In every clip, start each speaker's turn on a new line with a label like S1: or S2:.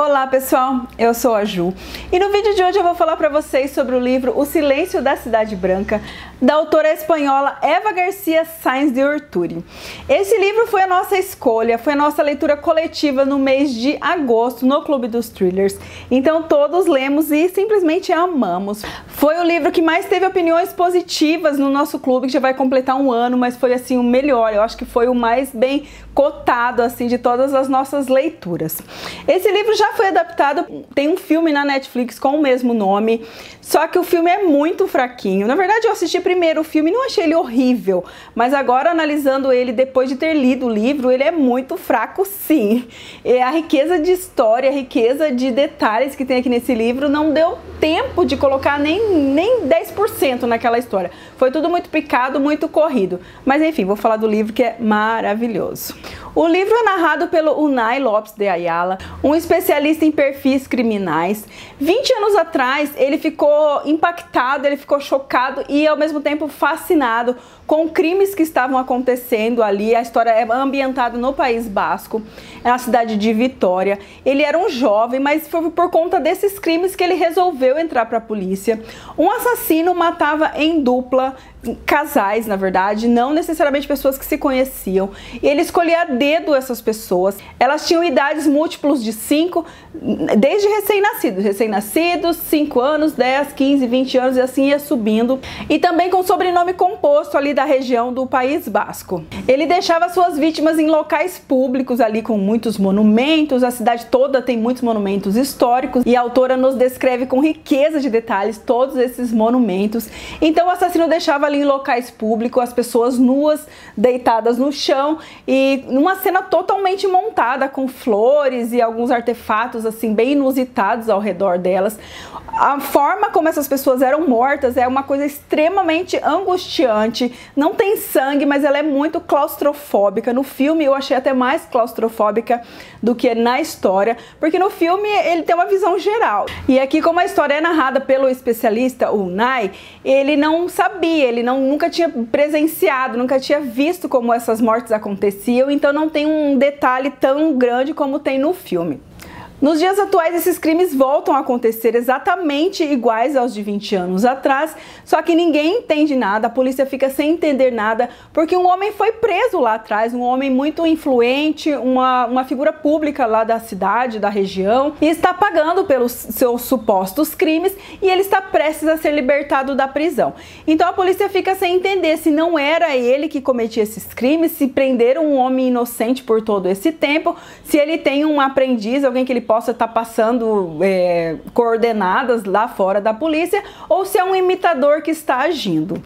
S1: Olá pessoal, eu sou a Ju e no vídeo de hoje eu vou falar para vocês sobre o livro O Silêncio da Cidade Branca, da autora espanhola Eva García Sáenz de Urturi. Esse livro foi a nossa escolha, foi a nossa leitura coletiva no mês de agosto no Clube dos Thrillers, então todos lemos e simplesmente amamos. Foi o livro que mais teve opiniões positivas no nosso clube, que já vai completar um ano, mas foi assim o melhor, eu acho que foi o mais bem cotado assim de todas as nossas leituras. Esse livro já foi adaptado, tem um filme na Netflix com o mesmo nome, só que o filme é muito fraquinho. Na verdade eu assisti primeiro o filme e não achei ele horrível, mas agora analisando ele depois de ter lido o livro, ele é muito fraco sim. E a riqueza de história, a riqueza de detalhes que tem aqui nesse livro não deu tempo de colocar nem 10% naquela história. Foi tudo muito picado, muito corrido. Mas enfim, vou falar do livro que é maravilhoso. O livro é narrado pelo Unai Lopes de Ayala, um especialista em perfis criminais. 20 anos atrás, ele ficou impactado, ele ficou chocado e ao mesmo tempo fascinado com crimes que estavam acontecendo ali. A história é ambientada no País Basco, na cidade de Vitória. Ele era um jovem, mas foi por conta desses crimes que ele resolveu entrar para a polícia. Um assassino matava em dupla, casais, na verdade, não necessariamente pessoas que se conheciam. E ele escolhia a dedo essas pessoas. Elas tinham idades múltiplos de 5, desde recém-nascidos, 5 anos, 10, 15, 20 anos e assim ia subindo. E também com sobrenome composto ali da região do País Basco. Ele deixava suas vítimas em locais públicos ali com muitos monumentos. A cidade toda tem muitos monumentos históricos e a autora nos descreve com riqueza de detalhes todos esses monumentos. Então o assassino deixava ali em locais públicos as pessoas nuas, deitadas no chão e numa cena totalmente montada com flores e alguns artefatos assim bem inusitados ao redor delas. A forma como essas pessoas eram mortas é uma coisa extremamente angustiante. Não tem sangue, mas ela é muito claustrofóbica. No filme eu achei até mais claustrofóbica do que na história, porque no filme ele tem uma visão geral. E aqui, como a história é narrada pelo especialista, o Unai, ele não sabia, ele nunca tinha presenciado, nunca tinha visto como essas mortes aconteciam, então não tem um detalhe tão grande como tem no filme. Nos dias atuais, esses crimes voltam a acontecer exatamente iguais aos de 20 anos atrás, só que ninguém entende nada, a polícia fica sem entender nada, porque um homem foi preso lá atrás, um homem muito influente, uma figura pública lá da cidade, da região, e está pagando pelos seus supostos crimes, e ele está prestes a ser libertado da prisão. Então a polícia fica sem entender se não era ele que cometia esses crimes, se prenderam um homem inocente por todo esse tempo, se ele tem um aprendiz, alguém que ele possa estar passando coordenadas lá fora da polícia, ou se é um imitador que está agindo.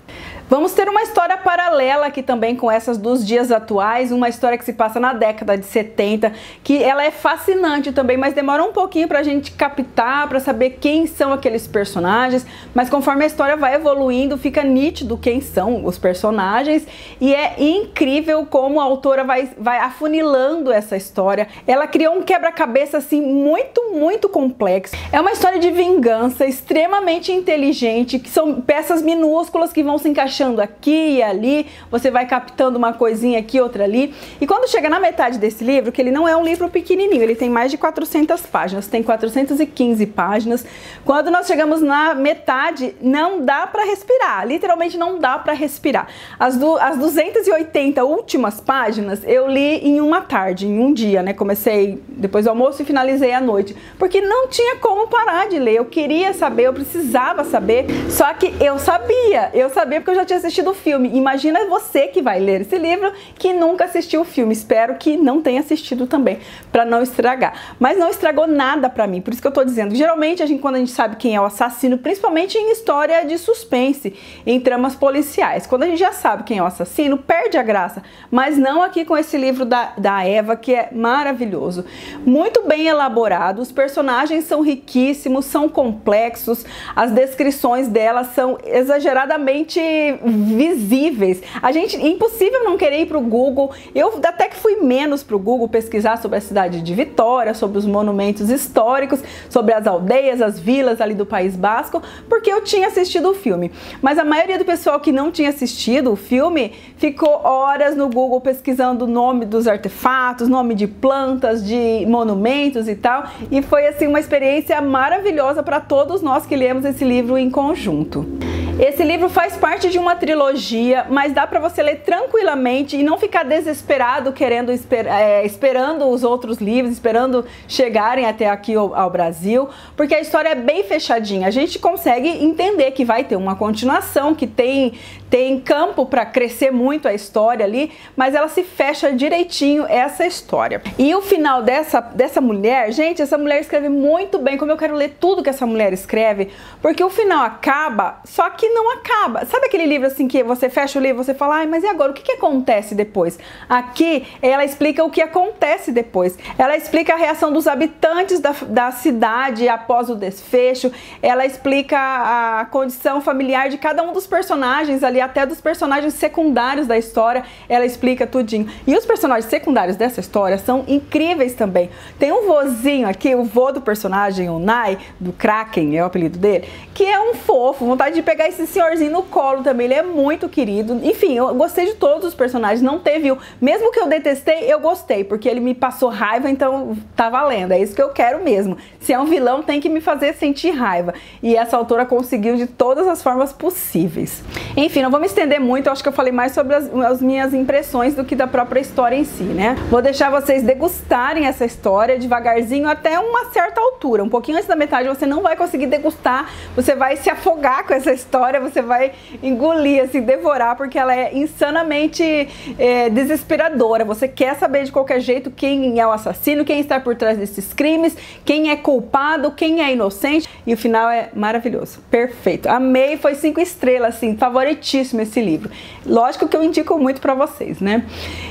S1: Vamos ter uma história paralela aqui também com essas dos dias atuais, uma história que se passa na década de 70, que ela é fascinante também, mas demora um pouquinho pra gente captar, pra saber quem são aqueles personagens, mas conforme a história vai evoluindo, fica nítido quem são os personagens, e é incrível como a autora vai afunilando essa história. Ela criou um quebra-cabeça assim muito complexo. É uma história de vingança extremamente inteligente, que são peças minúsculas que vão se encaixando aqui e ali, você vai captando uma coisinha aqui, outra ali. E quando chega na metade desse livro, que ele não é um livro pequenininho, ele tem mais de 400 páginas, tem 415 páginas. Quando nós chegamos na metade, não dá para respirar, literalmente não dá para respirar. As 280 últimas páginas eu li em uma tarde, em um dia, né? Comecei depois do almoço e finalizei à noite, porque não tinha como parar de ler. Eu queria saber, eu precisava saber, só que eu sabia porque eu já tinha assistido o filme. Imagina você que vai ler esse livro que nunca assistiu o filme. Espero que não tenha assistido também, para não estragar. Mas não estragou nada pra mim, por isso que eu tô dizendo. Geralmente, quando a gente sabe quem é o assassino, principalmente em história de suspense, em tramas policiais, quando a gente já sabe quem é o assassino, perde a graça. Mas não aqui com esse livro da Eva, que é maravilhoso. Muito bem elaborado, os personagens são riquíssimos, são complexos, as descrições delas são exageradamente visíveis. Impossível não querer ir para o Google. Eu até que fui menos para o Google pesquisar sobre a cidade de Vitória, sobre os monumentos históricos, sobre as aldeias, as vilas ali do País Basco, porque eu tinha assistido o filme. Mas a maioria do pessoal que não tinha assistido o filme ficou horas no Google pesquisando o nome dos artefatos, nome de plantas, de monumentos e tal. E foi assim uma experiência maravilhosa para todos nós que lemos esse livro em conjunto. Esse livro faz parte de uma trilogia, mas dá para você ler tranquilamente e não ficar desesperado querendo esperando os outros livros, esperando chegarem até aqui ao Brasil, porque a história é bem fechadinha. A gente consegue entender que vai ter uma continuação, que tem campo para crescer muito a história ali, mas ela se fecha direitinho essa história. E o final dessa mulher, gente, essa mulher escreve muito bem, como eu quero ler tudo que essa mulher escreve, porque o final acaba, só que não acaba. Sabe aquele livro assim que você fecha o livro e você fala, ai, mas e agora? O que acontece depois? Aqui ela explica o que acontece depois. Ela explica a reação dos habitantes da cidade após o desfecho. Ela explica a condição familiar de cada um dos personagens ali, até dos personagens secundários da história. Ela explica tudinho. E os personagens secundários dessa história são incríveis também. Tem um vozinho aqui, o vô do personagem, o Nai, do Kraken, é o apelido dele, que é um fofo, vontade de pegar esse senhorzinho no colo também, ele é muito querido. Enfim, eu gostei de todos os personagens, não teve um, mesmo que eu detestei, eu gostei, porque ele me passou raiva, então tá valendo, é isso que eu quero mesmo. Se é um vilão, tem que me fazer sentir raiva, e essa autora conseguiu de todas as formas possíveis. Enfim, não vou me estender muito, eu acho que eu falei mais sobre as minhas impressões do que da própria história em si, né? Vou deixar vocês degustarem essa história devagarzinho até uma certa altura, um pouquinho antes da metade você não vai conseguir degustar, você vai se afogar com essa história, você vai engolir, assim, devorar, porque ela é insanamente desesperadora. Você quer saber de qualquer jeito quem é o assassino, quem está por trás desses crimes, quem é culpado, quem é inocente, e o final é maravilhoso, perfeito. Amei, foi 5 estrelas, assim, favoritíssimo esse livro. Lógico que eu indico muito para vocês, né?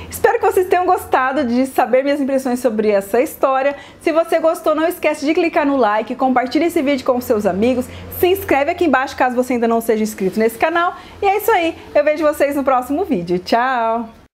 S1: Espero que vocês tenham gostado de saber minhas impressões sobre essa história. Se você gostou, não esquece de clicar no like, compartilhe esse vídeo com seus amigos, se inscreve aqui embaixo caso você ainda não seja inscrito nesse canal. E é isso aí, eu vejo vocês no próximo vídeo. Tchau!